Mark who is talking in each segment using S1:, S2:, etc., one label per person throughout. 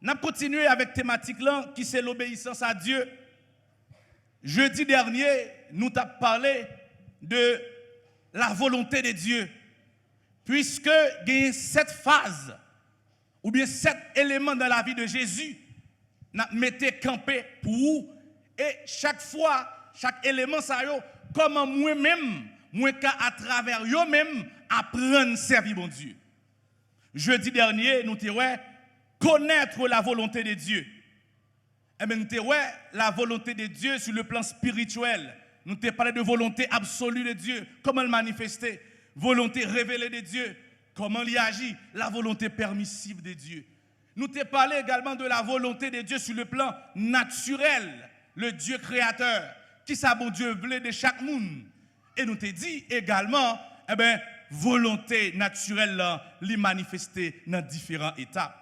S1: Nous avons continué avec thématique là qui c'est l'obéissance à Dieu. Jeudi dernier, nous avons parlé de la volonté de Dieu. Puisque il y a 7 phases ou bien 7 éléments dans la vie de Jésus, nous mettons campé pour vous. Et chaque fois, chaque élément, ça y est, comment moi-même, moi à travers moi-même, apprendre à servir mon Dieu. Jeudi dernier, nous avons connaître la volonté de Dieu. Et bien, nous avons la volonté de Dieu sur le plan spirituel. Nous avons parlé de volonté absolue de Dieu, comment le manifester. Volonté révélée de Dieu, comment il agit, la volonté permissive de Dieu. Nous avons parlé également de la volonté de Dieu sur le plan naturel, le Dieu créateur, qui sa bon Dieu voulait de chaque monde. Et nous avons dit également, volonté naturelle, l'y manifester dans différentes étapes.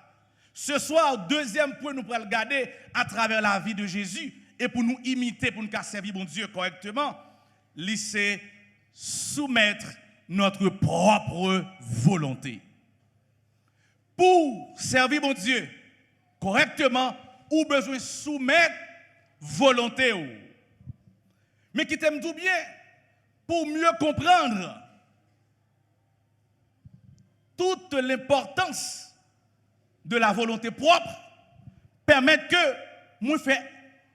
S1: Ce soir, deuxième point, nous pourrons regarder à travers la vie de Jésus et pour nous imiter, pour nous servir bon Dieu correctement, c'est soumettre notre propre volonté. Pour servir mon Dieu correctement, ou besoin soumettre volonté. Mais qui t'aime tout bien, pour mieux comprendre toute l'importance de la volonté propre, permettre que, moi fais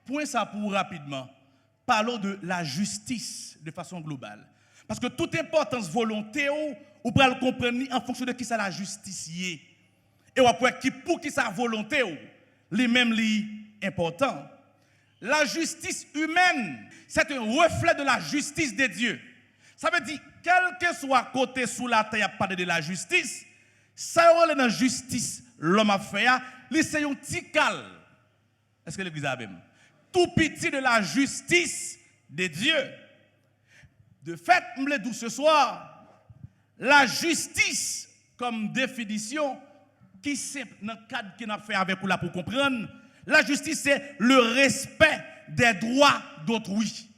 S1: point ça pour rapidement, parlons de la justice de façon globale. Parce que toute importance volonté, ou pour le comprendre en fonction de qui ça la justice y est. Et pour qui sa volonté, les mêmes li important. La justice humaine, c'est un reflet de la justice de Dieu. Ça veut dire, quel que soit côté sous la terre, il n'y a pas de la justice. Ça est dans la justice, l'homme a fait, c'est un petit cal. Est-ce que l'église a même? Tout petit de la justice de Dieu. De fait, je me dis ce soir, la justice comme définition, qui c'est dans le cadre qu'on a fait avec vous là pour comprendre, la justice c'est le respect des droits d'autrui.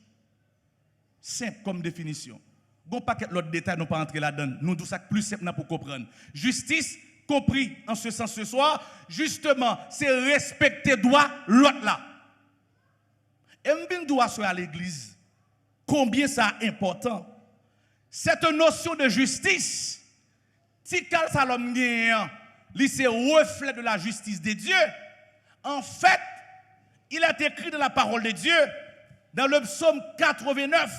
S1: Simple comme définition. Bon paquet l'autre détail, nous pas entrer là-dedans. Nous tout ça plus simple pour comprendre. Justice, compris en ce sens ce soir, justement, c'est respecter droit l'autre là. Et m'bin doit sur à l'église. Combien ça est important. Cette notion de justice, si cal salom gagnant, c'est reflet de la justice de Dieu. En fait, il est écrit dans la parole de Dieu, dans le psaume 89,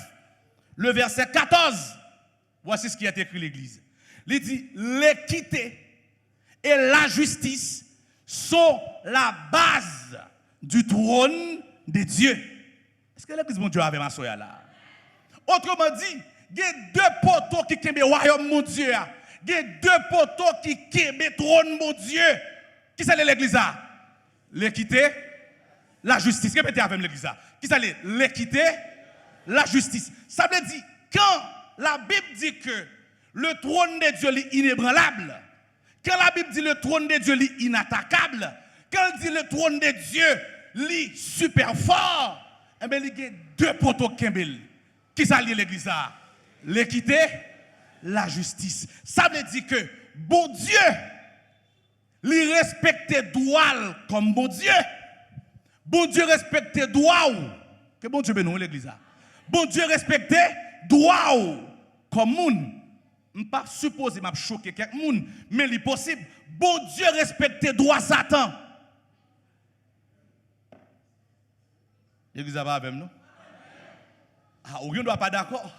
S1: le verset 14. Voici ce qui est écrit l'Église. Il dit, l'équité et la justice sont la base du trône de Dieu. Est-ce que l'Église, mon Dieu, avait ma soya là? Autrement dit, il y a 2 poteaux qui kembe royaume mon Dieu. Il y a 2 poteaux qui kembe trône mon Dieu. Qui c'est l'église? L'équité, la justice. Répétez avec l'église. Qui c'est l'équité, la justice. Ça veut dire, quand la Bible dit que le trône de Dieu est inébranlable, quand la Bible dit le trône de Dieu est inattaquable, quand elle dit le trône de Dieu est super fort, eh bien, il y a 2 poteaux qui kembe. Qui s'allie l'église? L'équité, la justice. Ça veut dire que bon Dieu, il respecte droit comme bon Dieu. Bon Dieu respecte droit. Que bon Dieu bénisse l'église. Bon Dieu respecte droit comme moun. Je ne pas supposer m'a choquer quelqu'un, mais il est possible. Bon Dieu respecte droit Satan. L'église va avec nous? Ah, on ne doit pas d'accord.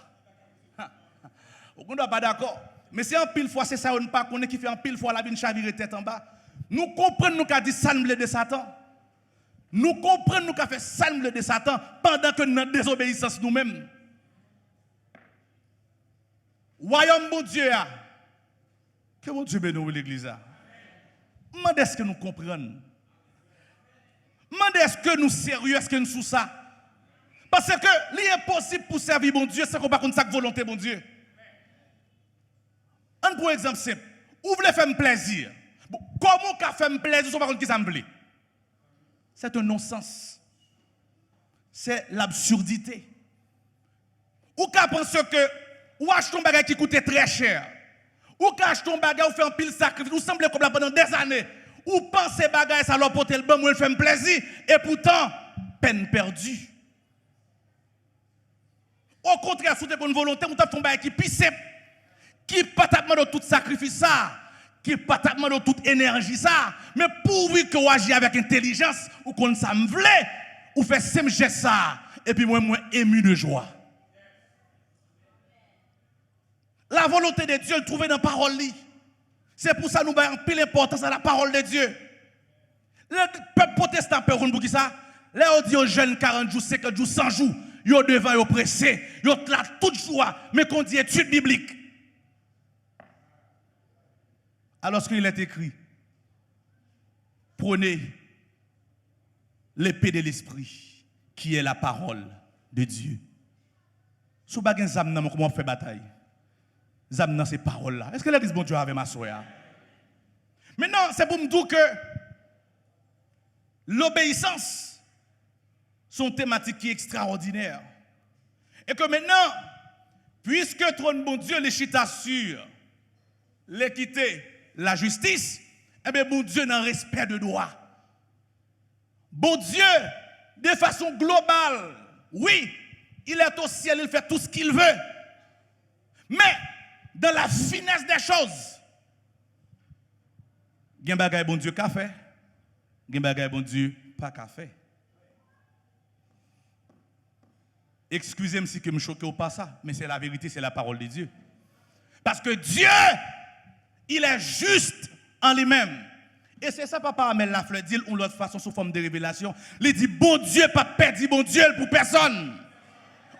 S1: On ne doit pas d'accord. Mais c'est en pile fois, c'est ça, on ne pas connaît qui fait en pile fois la vie chavire tête en bas. Nous comprenons nous qu'a dit ça de Satan. Nous comprenons nous qu'a fait ça de Satan pendant que nous avons désobéissance nous-mêmes. Royaume bon Dieu, que mon Dieu bénisse l'église. Demandez est-ce que nous comprenons. Demandez est-ce que nous sérieux, est-ce que nous sous ça. Parce que l'impossible pour servir bon Dieu, c'est qu'on ne pas sa volonté bon Dieu. Un pour exemple simple, où vous voulez faire plaisir. Bon, comment qu'on fait plaisir, si on ne qui ça me plaît? C'est un non-sens. C'est l'absurdité. Ou qu'on pense que ou acheter un bagage qui coûte très cher. Ou qu'on achète un bagage ou fait un pile sacrifice, ou semble comme là pendant des années. ou pensez bagaille ça leur porter le bon, moi il fait plaisir et pourtant peine perdue. Au contraire, si tu as une volonté, on t'a fait un bagage qui pisse, qui pas t'a demandé tout sacrifice ça, qui pas t'a demandé toute énergie ça, mais pourvu que vous agissez avec intelligence ou qu'on ça me voulait, ou fait simple geste ça et puis moi ému de joie. La volonté de Dieu, le trouver dans la parole. C'est pour ça que nous avons pile l'importance à la parole de Dieu. Le peuple protestant, pour qui ça? Là, on dit aux jeunes 40 jours, 50 jours, 100 jours, ils sont devant, ils sont pressés, ils sont là toute joie, mais qu'on dit étude biblique. Alors qu'il est écrit, prenez l'épée de l'esprit, qui est la parole de Dieu. Si vous avez un zam, comment on fait bataille? Zam dans ces paroles-là. Est-ce que l'église bon Dieu avait ma soeur? Maintenant, c'est pour me dire que l'obéissance sont thématiques qui est extraordinaire. Et que maintenant, puisque trône bon Dieu les chita sur l'équité, la justice, eh bien bon Dieu dans respect de droit. Bon Dieu, de façon globale, oui, il est au ciel, il fait tout ce qu'il veut. Mais dans la finesse des choses, il y a un bagage bon Dieu qu'a fait, il y a un bagage bon Dieu pas qu'a fait. Excusez-moi si je me choque ou pas ça, mais c'est la vérité, c'est la parole de Dieu. Parce que Dieu, il est juste en lui-même. Et c'est ça, papa Amel Lafleur dit, ou l'autre façon, sous forme de révélation. Il dit, bon Dieu, pas perdu, bon Dieu pour personne.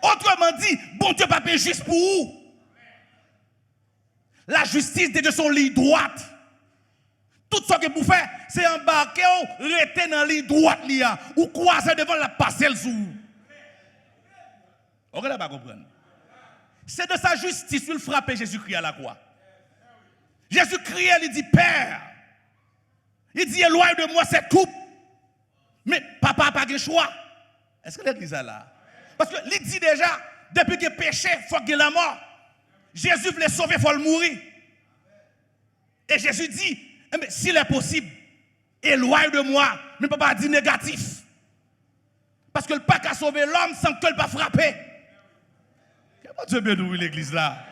S1: Autrement dit, bon Dieu, pas juste pour vous. La justice de Dieu sont ligne droite. Tout ce que vous faites, c'est embarquer ou rester dans la ligne droite ou croiser devant la parcelle sous. On ne va pas comprendre. C'est de sa justice qu'il frappe Jésus-Christ à la croix. Jésus-Christ, il dit, Père, il dit, éloigne de moi cette coupe. Mais papa n'a pas de choix. Est-ce que l'église est là? Parce qu'il dit déjà, depuis qu'il péché, il faut qu'il y ait la mort. Jésus voulait sauver, il faut le mourir. Et Jésus dit, eh s'il est possible, éloigne de moi. Mais papa dit négatif. Parce que le pas qu'à sauver l'homme sans que le pas frapper. Comment Dieu bénit l'église là?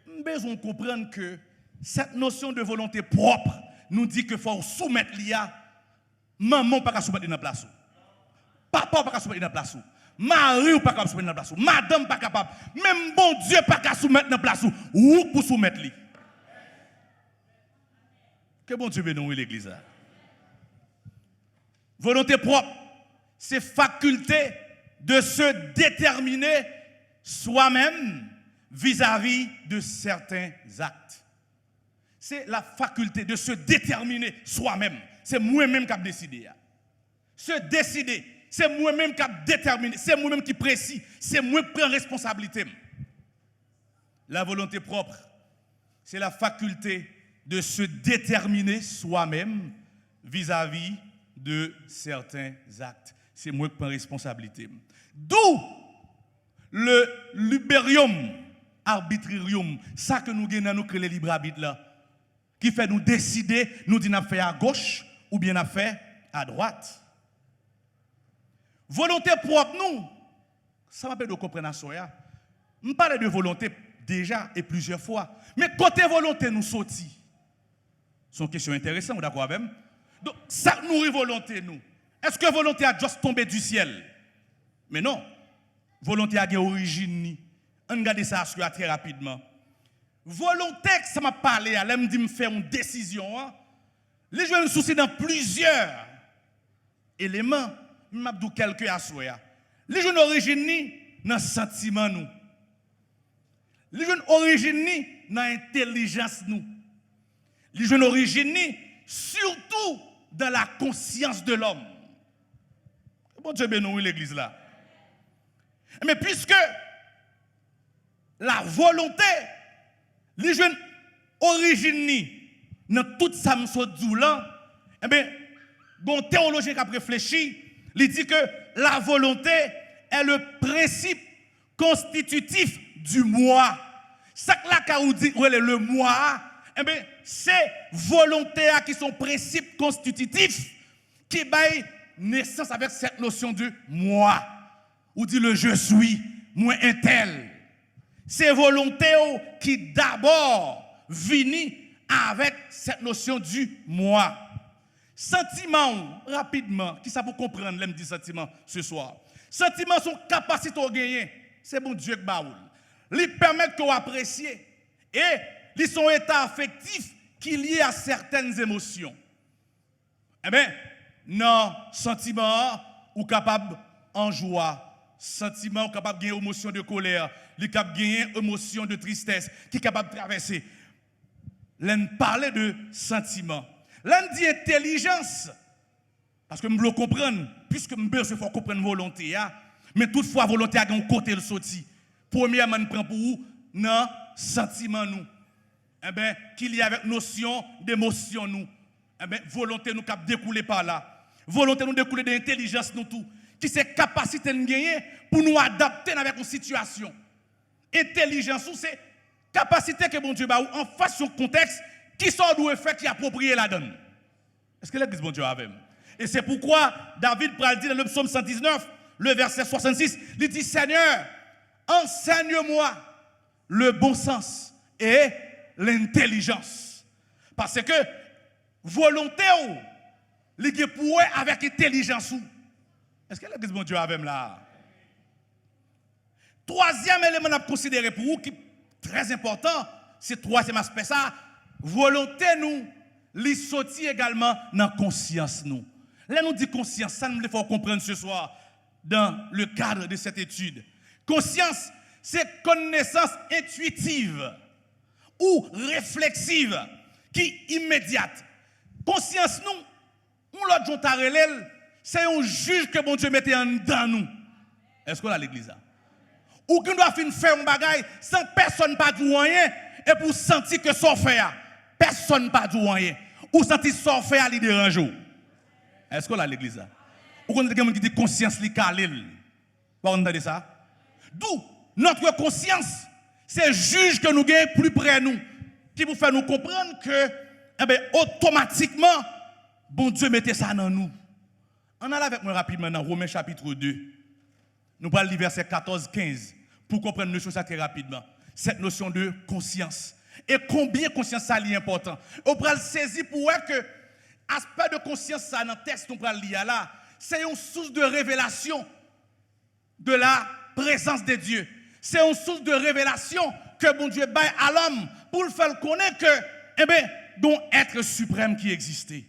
S1: Nous avons besoin de comprendre que cette notion de volonté propre nous dit qu'il faut soumettre l'IA. Maman pas qu'à soumettre dans la place. Papa pas qu'à soumettre dans la place. Marie pas qu'à soumettre dans la place. Madame pas capable. Même bon Dieu pas qu'à soumettre dans la place. Ou pour soumettre lui. Que bon Dieu bénisse l'église là. Volonté propre, c'est faculté de se déterminer soi-même vis-à-vis de certains actes. C'est la faculté de se déterminer soi-même. C'est moi-même qui ai décidé. Se décider, c'est moi-même qui ai déterminé. C'est moi-même qui précise. C'est moi qui prends responsabilité. La volonté propre, c'est la faculté de se déterminer soi-même vis-à-vis de certains actes. C'est moi qui prends responsabilité. D'où le liberium arbitrium, ça que nous gagnons, nous créons le libre arbitre là, qui fait nous décider, nous disons nous faire à gauche ou bien nous faire à droite. Volonté propre, nous, ça m'a fait de comprendre à Soya. Je parle de volonté déjà et plusieurs fois. Mais côté volonté, nous sortis. C'est une question intéressante, d'accord avec moi? Donc, ça nourrit volonté, nous. Est-ce que volonté a juste tombé du ciel? Mais non. Volonté a une origine. On regarde ça très rapidement. Volonté, ça m'a parlé, elle me dit me faire une décision. Hein? Les jeunes soucis dans plusieurs éléments. Je vais dire quelques à soi. Les jeunes origine dans le sentiment, nous. Les jeunes origine dans l'intelligence, nous. Les jeunes origine surtout dans la conscience de l'homme. Bon Dieu bénisse l'église là. Mais puisque la volonté, les jeunes origine dans toute sa là, eh bien, bon théologien qui a réfléchi, il dit que la volonté est le principe constitutif du moi. Ça que là, dit le moi eh bien, c'est volonté qui sont principes constitutifs qui baillent naissance avec cette notion de moi. Ou dit le je suis, moi un tel. C'est volonté qui d'abord vient avec cette notion du moi. Sentiment, rapidement, qui ça pour comprendre, l'aime dit sentiment ce soir. Sentiment, son capacité à gagner, c'est bon Dieu que baoul. Ils permettent qu'on apprécie et ils sont état affectif qui est lié à certaines émotions. Eh bien, non, sentiment ou capable en joie. Sentiment capable de gagner émotion de colère, li capable de gagner émotion de tristesse, qui est capable de traverser. L'on parle de sentiment. L'on dit intelligence, parce que je veux comprendre, puisque je faut comprendre volonté, mais toutefois volonté a un côté le sorti. Premièrement, nous prend pour vous, non, sentiment nous. Eh bien, qu'il y a avec notion d'émotion nous. Eh bien, volonté nous cap découler par là. Volonté nous découler de l'intelligence nous tout. Qui c'est capacité de gagner pour nous adapter avec une situation. Intelligence, c'est capacité que bon Dieu a en face au contexte qui sort d'où fait qui approprié la donne. Est-ce que l'église bon Dieu a même? Et c'est pourquoi David pral dit dans le psaume 119, le verset 66, il dit Seigneur, enseigne-moi le bon sens et l'intelligence. Parce que volonté ou lié pour avec intelligence ou. Est-ce que l'église bon Dieu a même là? Troisième élément à considérer pour vous qui est très important, c'est troisième aspect ça, volonté nous, li sorti également dans conscience nous. Là nous dit conscience, ça nous faut comprendre ce soir dans le cadre de cette étude. Conscience, c'est connaissance intuitive ou réflexive qui immédiate. Conscience nous, l'autre jour c'est un juge que bon Dieu mettait en dedans nous. Est-ce qu'on a l'église là? Ou qu'on doit faire un bagage sans personne pas dire rien et pour sentir que ça fait personne pas dire rien ou sentir ça fait à lui déranger. Est-ce qu'on a l'église là? Ou qu'on a quelqu'un qui dit conscience li calé. Vous entendez ça? D'où notre conscience, c'est juge que nous gagnons plus près de nous qui vous fait nous comprendre que automatiquement bon Dieu mettait ça dans nous. On a avec moi rapidement dans Romains chapitre 2. Nous parlons du verset 14-15 pour comprendre une chose très rapidement. Cette notion de conscience. Et combien conscience ça est important. On va le saisir pour voir que l'aspect de conscience ça dans le texte qu'on va lire là, c'est une source de révélation de la présence de Dieu. C'est une source de révélation que bon Dieu baille à l'homme pour le faire connaître que dont être suprême qui existait.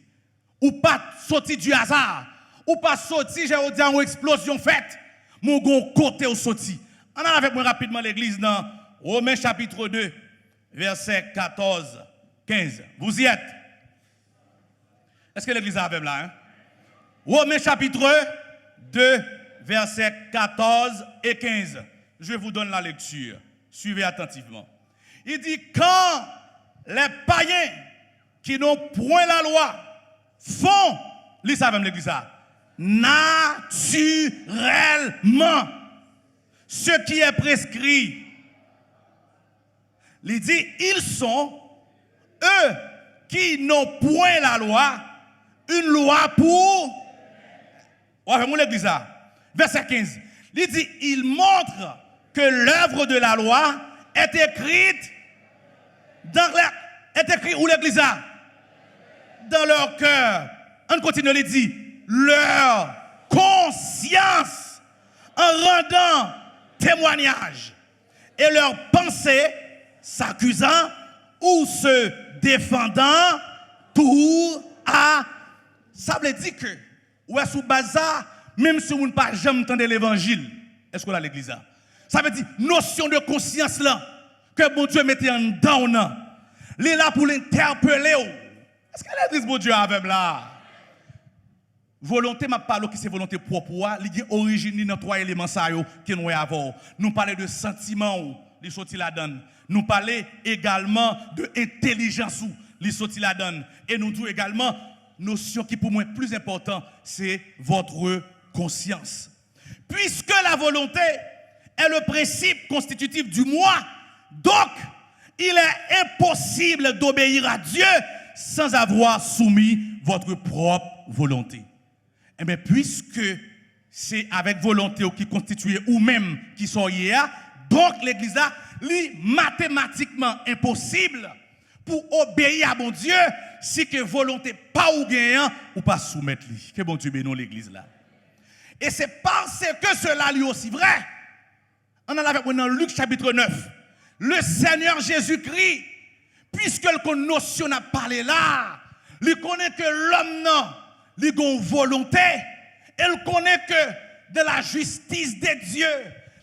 S1: Ou pas sortir du hasard. Ou pas sortir, j'ai dit, une explosion faite. Mon gon côté au sorti. On a avec moi rapidement l'église dans Romains chapitre 2, verset 14, 15. Vous y êtes? Est-ce que l'église a avec là? Hein? Romains chapitre 2, verset 14 et 15. Je vous donne la lecture. Suivez attentivement. Il dit, quand les païens qui n'ont point la loi font, lisez avec l'église là, naturellement ce qui est prescrit. Il dit, ils sont, eux, qui n'ont point la loi, une loi pour... Ouais, l'église là. Verset 15. Il dit, il montre que l'œuvre de la loi est écrite dans où l'église là? Dans leur cœur. On continue, il dit, leur conscience en rendant témoignage et leur pensée s'accusant ou se défendant tour à. Ça veut dire que, ou est sous bazar, même si vous ne pas jamais entendu l'évangile, est-ce qu'on a l'église là? Ça veut dire notion de conscience là, que bon Dieu mettait en dedans, il est là pour l'interpeller. Est-ce que l'église bon Dieu a avec là? Volonté m'a parlé qui c'est volonté propre, il y a origine dans trois éléments ça que nous avons. Nous parlons de sentiments, les sorti la donne. Nous parlons également de intelligence, les sorti la donne. Et nous disons également notion qui pour moi est plus important, c'est votre conscience. Puisque la volonté est le principe constitutif du moi, donc il est impossible d'obéir à Dieu sans avoir soumis votre propre volonté. Eh bien, puisque c'est avec volonté qui constitue ou même qui sont hier, donc l'église là, est mathématiquement impossible pour obéir à mon Dieu si que volonté pas ou gagnant ou pas soumettre lui. Que bon Dieu bénisse l'église là. Et c'est parce que cela lui aussi vrai. On en a avec dans Luc chapitre 9. Le Seigneur Jésus-Christ, puisque le notion n'a parlé là, il connaît que l'homme non, il a une volonté, il connaît que de la justice de Dieu,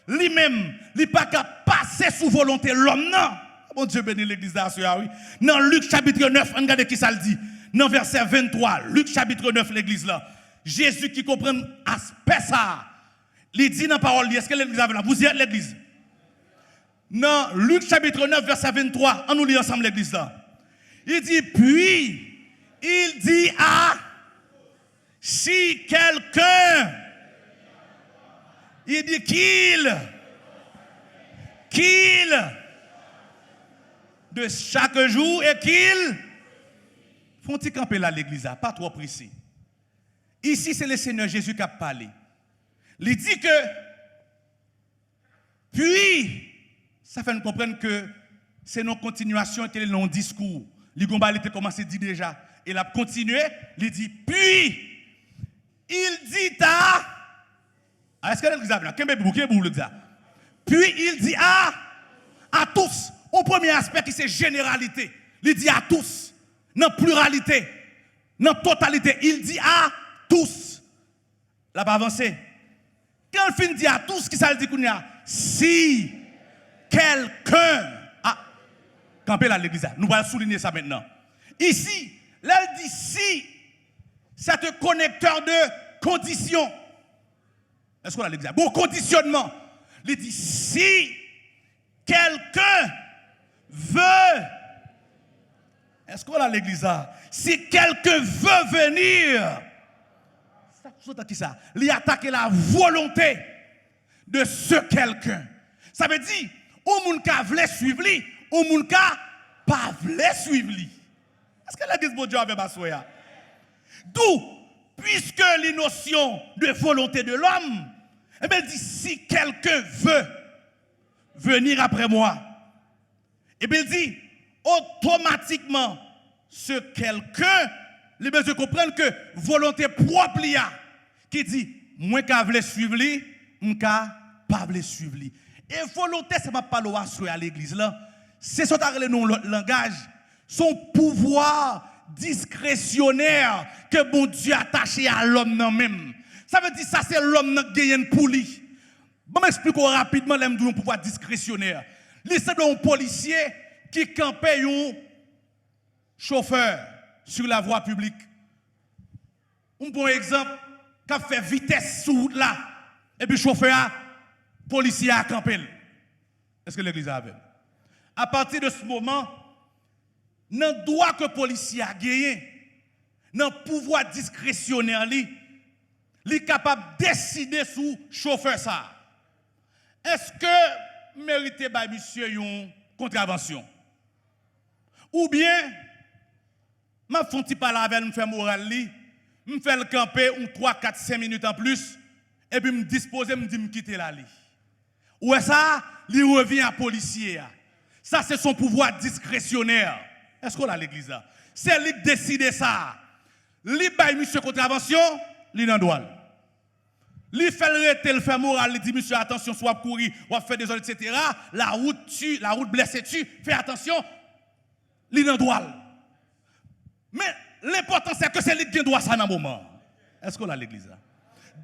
S1: lui-même, il n'est pas capable de passer sous volonté l'homme non. Bon Dieu bénit l'église d'Assoya, oui. Dans Luc chapitre 9, regardez qui ça le dit. Dans verset 23, Luc chapitre 9, l'église là. Jésus qui comprend aspect ça. Il dit dans la parole, est-ce que l'église avait là? Vous y êtes l'église? Dans Luc chapitre 9, verset 23, on nous lit ensemble l'église là. Il dit, puis, il dit à, si quelqu'un, il dit qu'il, de chaque jour et qu'il, font-ils camper là l'église là, pas trop précis. Ici, c'est le Seigneur Jésus qui a parlé. Il dit que, puis, ça fait nous comprendre que c'est une continuation et non discours. L'Igomba était commencé à dire déjà. Et il a continué, il dit, puis, il dit à, est-ce que l'église a bien? Puis, il dit à tous, au premier aspect qui c'est généralité. Il dit à tous, non pluralité, non totalité. Il dit à tous. Là, pas avancé. Quand il finit dit à tous, qui ça le dit qu'on y a? Si quelqu'un campé là l'église, nous allons souligner ça maintenant. Ici, là, il dit si, c'est un connecteur de conditions. Est-ce qu'on a l'église? Bon, conditionnement. Il dit si quelqu'un veut, est-ce qu'on a l'église? Si quelqu'un veut venir, il attaque la volonté de ce quelqu'un. Ça veut dire, au monde qui veut suivre lui, au monde qui pas veut suivre lui. Est-ce que l'église de Dieu avait basoya? D'où, puisque les notions de volonté de l'homme, eh bien, il dit, si quelqu'un veut venir après moi, eh bien, il dit, automatiquement, ce quelqu'un, les besoins comprennent que volonté propre liya, qui dit, moi qui veut suivre lui, moi qui pas veut suivre lui. Et volonté, c'est pas parler à l'église là, c'est ce que nous langage, son pouvoir discrétionnaire que bon Dieu a attaché à l'homme même. Ça veut dire ça c'est l'homme qui gagne pour lui. Bon m'explique rapidement l'aime du pouvoir discrétionnaire. C'est un policier qui campait un chauffeur sur la voie publique. Un bon exemple, qui a fait vitesse sur route là et puis chauffeur policier a campé. Est-ce que l'église a vu? À partir de ce moment, dans le droit que le policier a gagné, dans le pouvoir discrétionnaire, il est capable de décider sur le chauffeur ça. Est-ce que mérite par monsieur une contravention? Ou bien, je fais un petit parler avec lui, je fais moral, je fais le camper 3, 4, 5 minutes en plus, et puis je dispose, je dis quitter la lit. Ou ça, il revient à policier. Ça, c'est son pouvoir discrétionnaire. Est-ce qu'on a l'église là? C'est lui qui décide ça. Lui, monsieur contravention, lui dans droit. Lui fait le fait moral, il dit monsieur attention, soit courir, ou faire des ordres, etc. La route tue, la route blesse tue, fais attention, lui dans droit. Mais l'important c'est que c'est lui qui doit ça dans le moment. Est-ce qu'on a l'église là?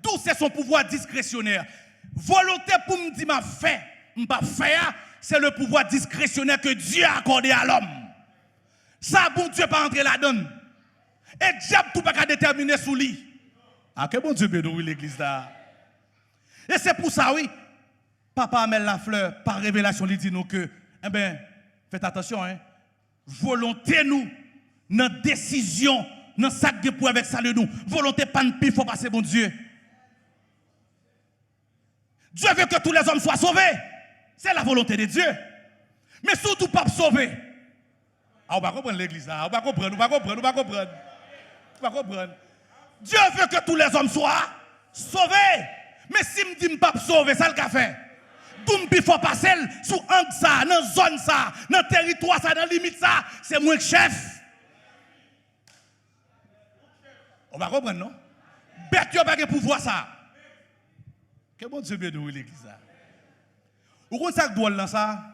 S1: D'où c'est son pouvoir discrétionnaire. Volonté pour me dire m'a fait, m'a faire, c'est le pouvoir discrétionnaire que Dieu a accordé à l'homme. Ça, bon Dieu pas entrer là-dedans. Et diable tout pas qu'à déterminer sous lui. Ah, que bon Dieu bénisse l'église là. Et c'est pour ça, oui, Papa Amel Lafleur, par révélation, il dit nous que, eh bien, faites attention, hein. Volonté nous, notre décision, notre sac de pour avec ça de nous. Volonté pas de pire, il faut passer, bon Dieu. Dieu veut que tous les hommes soient sauvés. C'est la volonté de Dieu. Mais surtout pas sauver. Ah, on va comprendre l'église là. On va comprendre. Dieu veut que tous les hommes soient sauvés. Mais si je dis pas sauver, ça le qu'a fait. D'où il faut passer sous angle ça, dans zone ça, dans territoire ça, dans limite ça, c'est moi le chef. On va comprendre, non? Bête, il n'y a pas de pouvoir ça. Que bon Dieu bénisse l'église là. Vous comprenez ça que doit ça?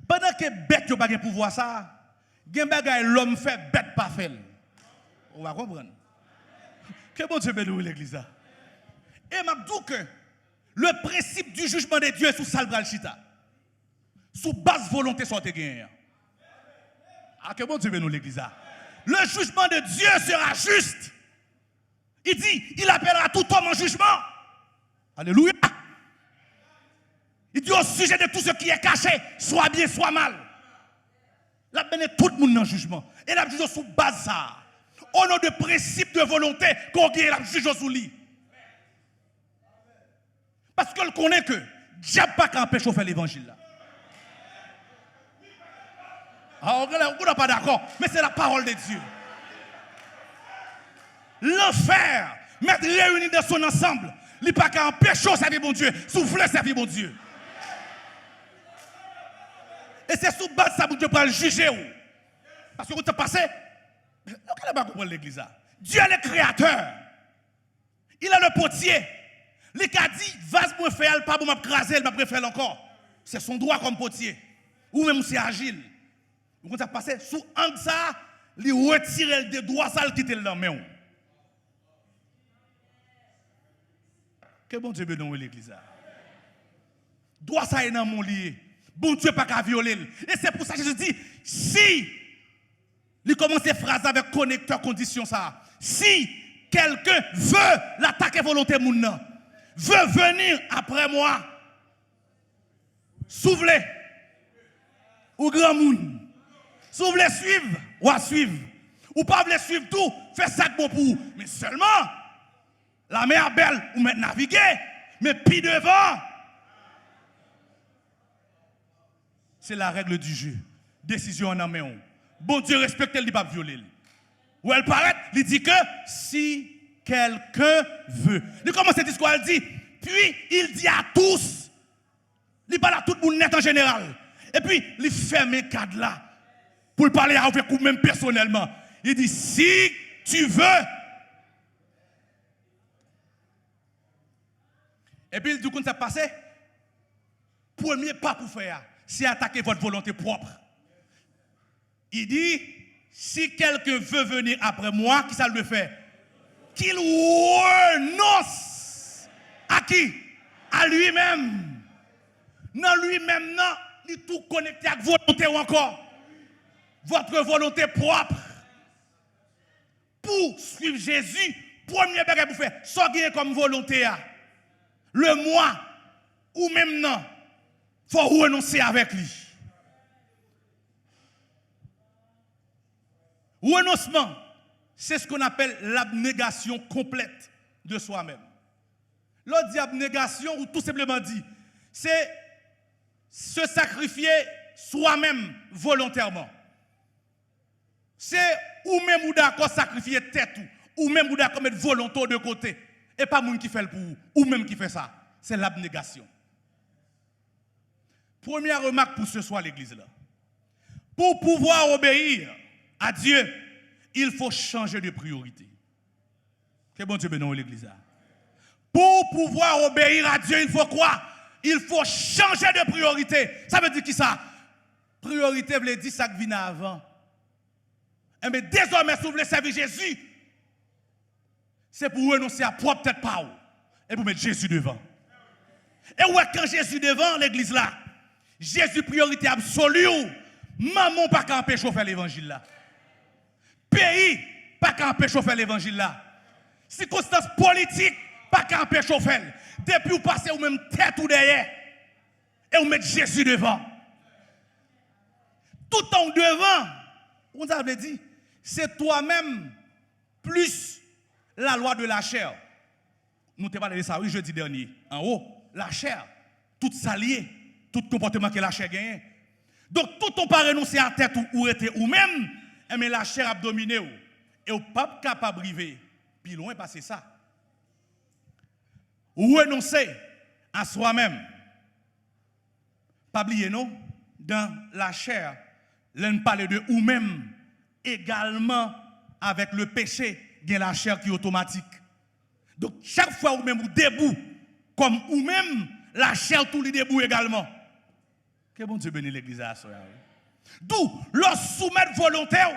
S1: Pendant que bête, il n'y a pas de pouvoir ça, il y a des l'homme fait, bête pas fait. On va comprendre. Que bon Dieu bénisse l'église là. Et m'a dit que le principe du jugement de Dieu est sous Salbral Chita. Sous basse volonté soit gagné. Ah, que bon Dieu bénisse l'église là. Le jugement de Dieu sera juste. Il dit, il appellera tout homme en jugement. Alléluia. Il dit au sujet de tout ce qui est caché, soit bien, soit mal. La béné tout le monde dans le jugement. Et la juge sous base ça. Au nom de principe de volonté, qu'on gagne la juge sous lui. Parce qu'elle connaît que Dieu n'a pas qu'à empêcher de faire l'évangile là. Ah, on n'est pas d'accord, mais c'est la parole de Dieu. L'enfer, mettre réunis dans son ensemble, il n'est pas qu'à empêcher de servir mon Dieu, souffler servir mon Dieu. Et c'est sous base ça que Dieu peut le juger. Parce que vous êtes passé, vous n'allez pas comprendre l'église là. Dieu est le créateur. Il est le potier. Il a dit, vas-moi me faire, pas pour m'écraser, il m'a préféré encore. C'est son droit comme potier. Ou même c'est agile. Vous êtes passé sous un ça, il retire le droit, ça, il quitte le main. Que bon Dieu bénisse l'église là. Droit ça est dans mon lié. Bon Dieu pas qu'à violer. Et c'est pour ça que Jésus dit, si, il commence cette phrase avec connecteur condition ça. Si quelqu'un veut l'attaquer volonté moun veut venir après moi, s'ouvre ou grand moun. S'ouvre suivre ou à suivre. Ou pas voulez suivre tout, fais ça bon pour vous. Mais seulement, la mer belle ou mettre naviguer, mais puis devant. C'est la règle du jeu. Décision en main. Bon Dieu respecte, il ne pas violer. Ou elle paraît, il dit que si quelqu'un veut. Il commence ce discours, il dit, puis il dit à tous, il parle à tout le monde net en général. Et puis, il ferme le cadre là, pour parler avec vous-même personnellement. Il dit, si tu veux. Et puis, il dit, quand ça passe, premier pas pour faire, c'est attaquer votre volonté propre. Il dit, si quelqu'un veut venir après moi, qui ça le fait? Qu'il renonce à qui? À lui-même. Non, lui-même, non, il est tout connecté avec volonté ou encore. Votre volonté propre. Pour suivre Jésus, premier bagage pour faire, soit gagner comme volonté. Le moi, ou même non, il faut renoncer avec lui. Renoncement, c'est ce qu'on appelle l'abnégation complète de soi-même. L'autre dit abnégation, ou tout simplement dit, c'est se sacrifier soi-même volontairement. C'est ou même ou d'accord sacrifier tête ou même ou d'accord mettre volonté de côté. Et pas moun qui fait le pour vous, ou même qui fait ça. C'est l'abnégation. Première remarque pour ce soir l'église là. Pour pouvoir obéir à Dieu, il faut changer de priorité. Que bon Dieu bénisse l'église là. Pour pouvoir obéir à Dieu, il faut quoi? Il faut changer de priorité. Ça veut dire qui ça? Priorité veut dire ça qui vient avant. Mais désormais, si vous voulez servir Jésus, c'est pour renoncer à propre tête pas et pour mettre Jésus devant. Et ouais, quand Jésus devant l'église là, Jésus priorité absolue. Maman pas qu'à empêcher de faire l'évangile là. Pays pas qu'à empêcher de faire l'évangile là. Circonstances politiques pas qu'à empêcher de faire. Depuis vous passez ou même tête ou derrière et vous mettez Jésus devant. Tout en devant, on avait dit, c'est toi-même plus la loi de la chair. Nous t'avons parlé de ça, oui, jeudi dernier. En haut, la chair, tout s'allier, tout comportement que la chair gagne. Donc, tout on pas renoncer à tête ou rester ou même, mais la chair a dominé ou. Et ou pas capable de arriver. Puis loin passer ça. Ou renoncer à soi-même. Pas oublier non, dans la chair, l'on parle de ou même également avec le péché, il y a la chair qui est automatique. Donc chaque fois ou même ou debout, comme ou même la chair tout les debout également. Que bon Dieu bénisse l'église à ça. D'où le soumettre volontaire,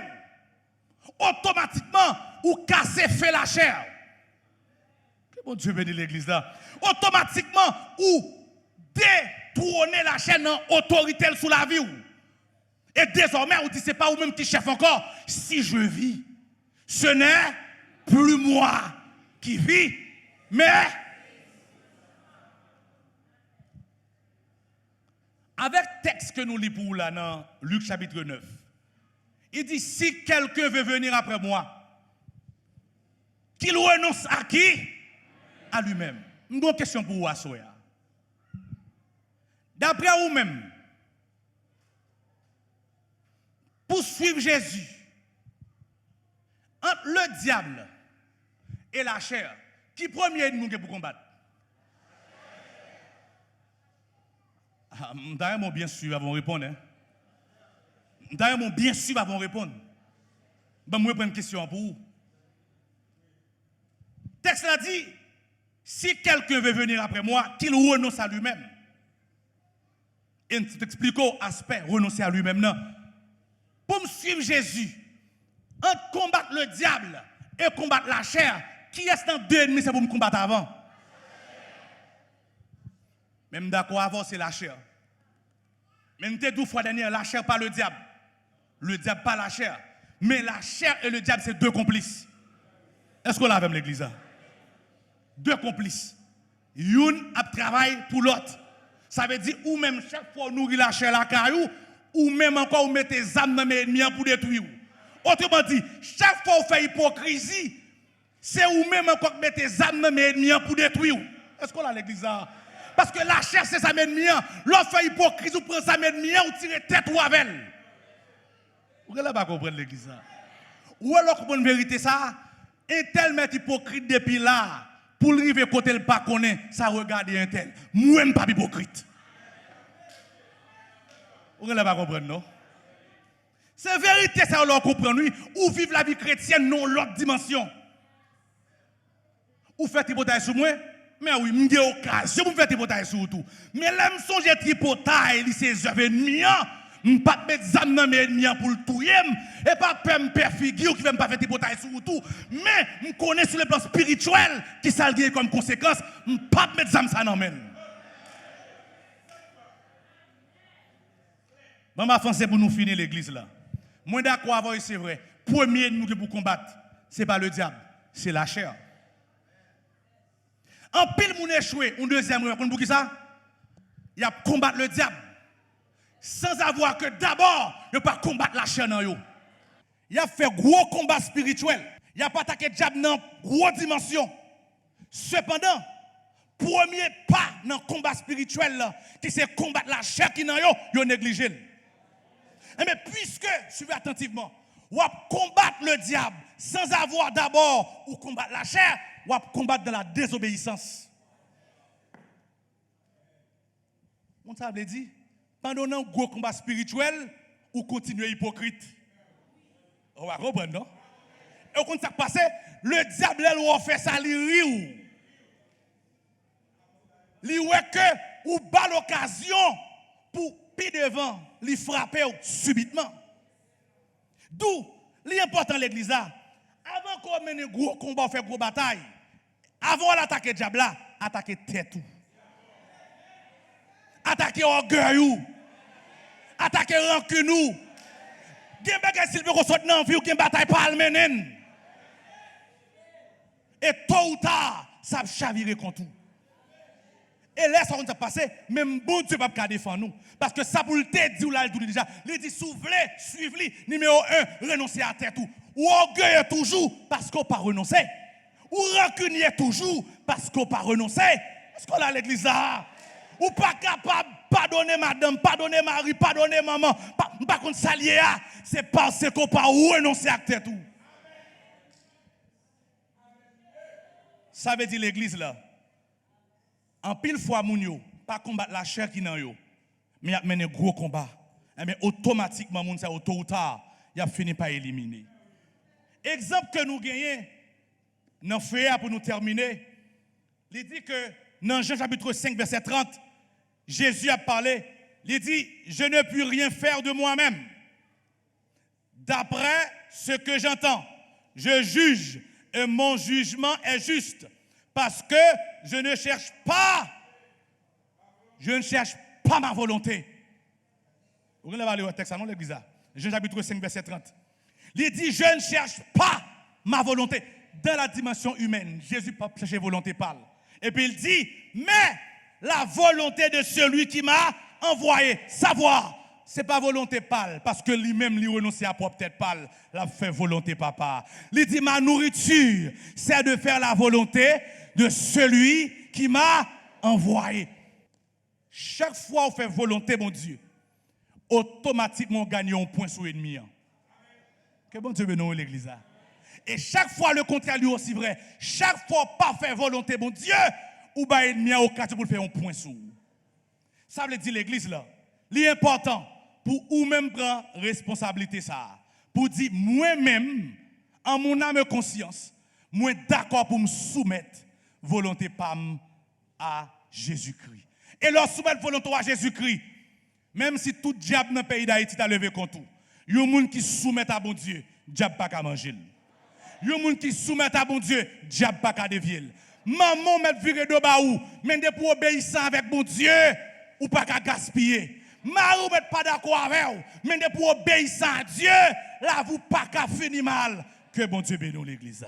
S1: automatiquement ou casser fait la chair. Que bon Dieu bénisse l'église là. Automatiquement ou détourner la chair dans autorité sous la vie. Et désormais, on dit c'est pas vous-même qui chef encore. Si je vis, ce n'est plus moi qui vis, mais avec le texte que nous lisons pour là dans Luc chapitre 9, il dit si quelqu'un veut venir après moi, qu'il renonce à qui? À lui-même. Une bonne question pour vous, Assoya. D'après vous-même, pour suivre Jésus, entre le diable et la chair, qui premier ennemi pour combattre? D'ailleurs, bien sûr, avant de répondre. D'ailleurs, bien sûr, avant de répondre. Je vais prendre une question pour vous. Le texte a dit, si quelqu'un veut venir après moi, qu'il renonce à lui-même. Et je t'explique l'aspect renoncer à lui-même. Non. Pour me suivre Jésus, entre combattre le diable et combattre la chair, qui est dans deux ennemis, c'est pour me combattre avant? Même d'accord, avant, c'est la chair. Même deux fois dernière, la chair pas le diable. Le diable pas la chair. Mais la chair et le diable, c'est deux complices. Est-ce qu'on l'a avec l'église là? Deux complices. Une a travaillé pour l'autre. Ça veut dire, ou même chaque fois nourrir la chair la caillou, ou même encore vous mettez des âmes dans mes ennemis pour détruire. Autrement dit, chaque fois vous faites hypocrisie, c'est ou même encore mettez des âmes dans mes ennemis pour détruire. Est-ce qu'on a l'église là? Parce que la chair c'est sa ennemi. L'autre fait hypocrisie, vous prenez sa ennemi, vous tirez tête ou avec elle. Vous ne pas comprendre l'église là. Ou alors comprendre la vérité ça, un tel met hypocrite depuis là. Pour arriver côté le pas connaît, ça regarde un tel. Moi-même pas hypocrite. Vous ne pas comprendre, non? C'est vérité, ça on comprend, oui. Ou vivre la vie chrétienne, non l'autre dimension. Ou faire tripotaille sur moi, mais oui, j'ai occasion pour faire tripotaille sur tout. Mais là, je songe tripotaille, c'est œuvres ennemis. Je ne pas mettre des âmes dans mes ennemis pour le tout. Et pas me faire figure qui ne va pas faire tripotaille sur tout. Mais je connais sur le plan spirituel qui s'allie comme conséquence. Je ne pas mettre des âmes dans mes ennemis. Bon, ma c'est pour nous finir l'église là. Moi d'accord avec c'est vrai. Premier ennemi pour combattre, ce n'est pas le diable, c'est la chair. En pile moun échoué, un deuxième raison pour qui ça? Il y a combattre le diable. Sans avoir que d'abord, il ne pas combattre la chair dans yo. Il a fait gros combat spirituel. Il a pas attaqué le diable dans grosse dimension. Cependant, premier pas dans le combat spirituel là, qui c'est combattre la chair qui dans yo négligé. Mais puisque, suivez attentivement, ou combattre le diable sans avoir d'abord ou combattre la chair, ou combattre dans la désobéissance. On ça veut dire, pendant un gros combat spirituel, ou continuer hypocrite. On va comprendre, non? Et quand ça passe, le diable, il fait ça, il rit. Il ouais que, ou bat l'occasion pour puis devant, il frappe subitement. D'où, l'important l'église là, avant qu'on mène un gros combat, faire gros bataille, avant d'attaquer le diable là, attaquer tête. Attaquer orgueil. Attaquer rancune. Gen bagay s'il veut qu'on sorte dans vie ou gen bataille pas le menen. Et tôt ou tard, ça va chavirer contre tout. Et là, ça va passer, même bon Dieu ne va pas défendre nous. Parce que ça pour le te dit ou là, il dit déjà, il dit soufflez, suivez, numéro 1, renoncez à terre tout. Ou orgueil toujours parce qu'on n'a pas renoncé. Ou rancunier toujours parce qu'on n'a pas renoncé. Est-ce qu'on a l'église là? Ou pas capable de pardonner madame, pardonner mari, pardonner maman. Par contre, ça lié à, c'est parce qu'on pas renoncer à tête tout. Ça veut dire l'église là. En pile fois, moun yo, pas combattre la chair qui nan yo, mais y a mené un gros combat. Et bien automatiquement, moun sa tôt ou tard, y a fini par éliminer. Exemple que nous gagnons, dans le pour nous terminer, il dit que dans Jean chapitre 5, verset 30, Jésus a parlé, il dit, je ne puis rien faire de moi-même. D'après ce que j'entends, je juge et mon jugement est juste. Parce que je ne cherche pas ma volonté. Vous voulez aller au texte, non, l'église? Jean chapitre 5, verset 30. Il dit, je ne cherche pas ma volonté. Dans la dimension humaine, Jésus n'a pas cherché volonté parle. Et puis il dit, mais la volonté de celui qui m'a envoyé, savoir, ce n'est pas volonté parle, parce que lui-même, lui renonce à propre tête parle, la fait volonté papa. Il dit, ma nourriture, c'est de faire la volonté de celui qui m'a envoyé. Chaque fois qu'on fait volonté, mon Dieu, automatiquement on gagne un point sur l'ennemi. Que bon Dieu bénisse l'église. Et chaque fois le contraire lui aussi vrai. Chaque fois pas faire volonté, mon Dieu, ou ba ennemi au quartier pour faire un point sur. Ça veut dire l'église là. L'important pour ou même prendre responsabilité ça. Pour dire moi-même en mon âme et conscience, moi d'accord pour me soumettre volonté pam à Jésus-Christ. Et leur soumettre volonté à Jésus-Christ, même si tout diable dans le pays d'Haïti t'a levé contre tout, il y a des gens qui soumettent à bon Dieu, diable pas qu'à manger. Il y a des gens qui soumettent à bon Dieu, diable pas qu'à dévier. Maman met viré de baou, mais pour obéissant avec bon Dieu, ou pas qu'à gaspiller. Marou met pas d'accord avec vous, mais pour obéissant à Dieu, là vous pas qu'à finir mal. Que bon Dieu bénisse l'église.